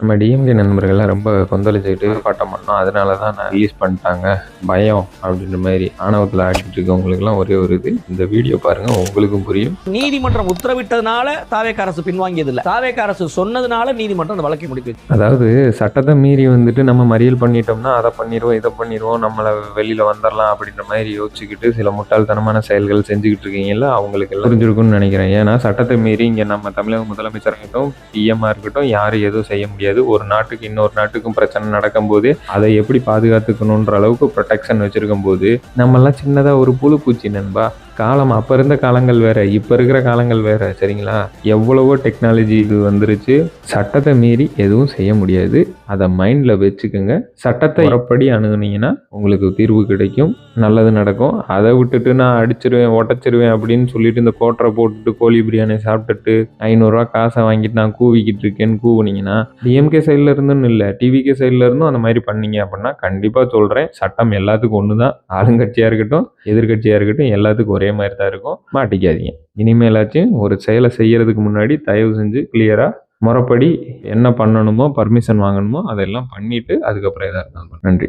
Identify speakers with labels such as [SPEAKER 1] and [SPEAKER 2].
[SPEAKER 1] நம்ம டிஎம்கே நண்பர்கள்லாம் ரொம்ப கொந்தளிச்சுக்கிட்டு ஆர்ப்பாட்டம் பண்ணோம். அதனால தான் நான் ரிலீஸ் பண்ணிட்டாங்க பயம் அப்படின்ற மாதிரி ஆணவத்தில் ஆடிட்டு இருக்கவங்களுக்குலாம் ஒரே ஒரு இது, இந்த வீடியோ பாருங்க உங்களுக்கும் புரியும்.
[SPEAKER 2] நீதிமன்றம் உத்தரவிட்டதுனால தாவேக அரசு பின்வாங்கியது இல்லை, தாவேக அரசு சொன்னதுனால நீதிமன்றம் அந்த வழக்கை முடிக்க வச்சு.
[SPEAKER 1] அதாவது சட்டத்தை மீறி வந்துட்டு நம்ம மறியல் பண்ணிட்டோம்னா அதை பண்ணிடுவோம் இதை பண்ணிடுவோம் நம்மளை வெளியில வந்துடலாம் அப்படின்ற மாதிரி யோசிச்சுக்கிட்டு சில முட்டாள்தனமான செயல்கள் செஞ்சுக்கிட்டு இருக்கீங்கல்ல, அவங்களுக்கு எல்லாம் புரிஞ்சிருக்கும்னு நினைக்கிறேன். ஏன்னா சட்டத்தை மீறி இங்கே நம்ம தமிழக முதலமைச்சராகட்டும் பிஎம்ஆ இருக்கட்டும் யாரும் எதுவும் செய்ய முடியாது. ஒரு நாட்டுக்கு இன்னொரு நாட்டுக்கும் பிரச்சனை நடக்கும்போது அதை எப்படி பாதுகாத்துக்கணுன்ற அளவுக்கு ப்ரொடெக்ஷன் வச்சிருக்கும் போது நம்மெல்லாம் சின்னதா ஒரு புழு பூச்சி நண்பா. காலம் அப்போ இருந்த காலங்கள் வேற, இப்போ இருக்கிற காலங்கள் வேற, சரிங்களா? எவ்வளவோ டெக்னாலஜி இது வந்துருச்சு. சட்டத்தை மீறி எதுவும் செய்ய முடியாது, அதை மைண்டில் வச்சுக்கோங்க. சட்டத்தை முறைப்படி அணுகுனீங்கன்னா உங்களுக்கு தீர்வு கிடைக்கும், நல்லது நடக்கும். அதை விட்டுட்டு நான் அடிச்சிருவேன் உடச்சிருவேன் அப்படின்னு சொல்லிட்டு இந்த கோட்டரை போட்டுட்டு கோழி பிரியாணி சாப்பிட்டுட்டு 500 காசை வாங்கிட்டு நான் கூவிக்கிட்டு இருக்கேன்னு கூவுனீங்கன்னா, டிஎம்கே சைடில் இருந்துன்னு இல்லை டிவிகே சைடில் இருந்தும் அந்த மாதிரி பண்ணீங்க அப்படின்னா கண்டிப்பாக சொல்கிறேன், சட்டம் எல்லாத்துக்கும் ஒன்று தான். ஆளுங்கட்சியாக இருக்கட்டும் எதிர்கட்சியாக இருக்கட்டும் எல்லாத்துக்கும் ஒரே மாதிரி தான் இருக்கும். மாட்டிக்காதீங்க. இனிமேலாச்சும் ஒரு செயலை செய்யறதுக்கு முன்னாடி தயவு செஞ்சு கிளியரா முறைப்படி என்ன பண்ணணுமோ பர்மிஷன் வாங்கணுமோ அதெல்லாம் பண்ணிட்டு அதுக்கப்புறம் எதா இருந்தாலும். நன்றி.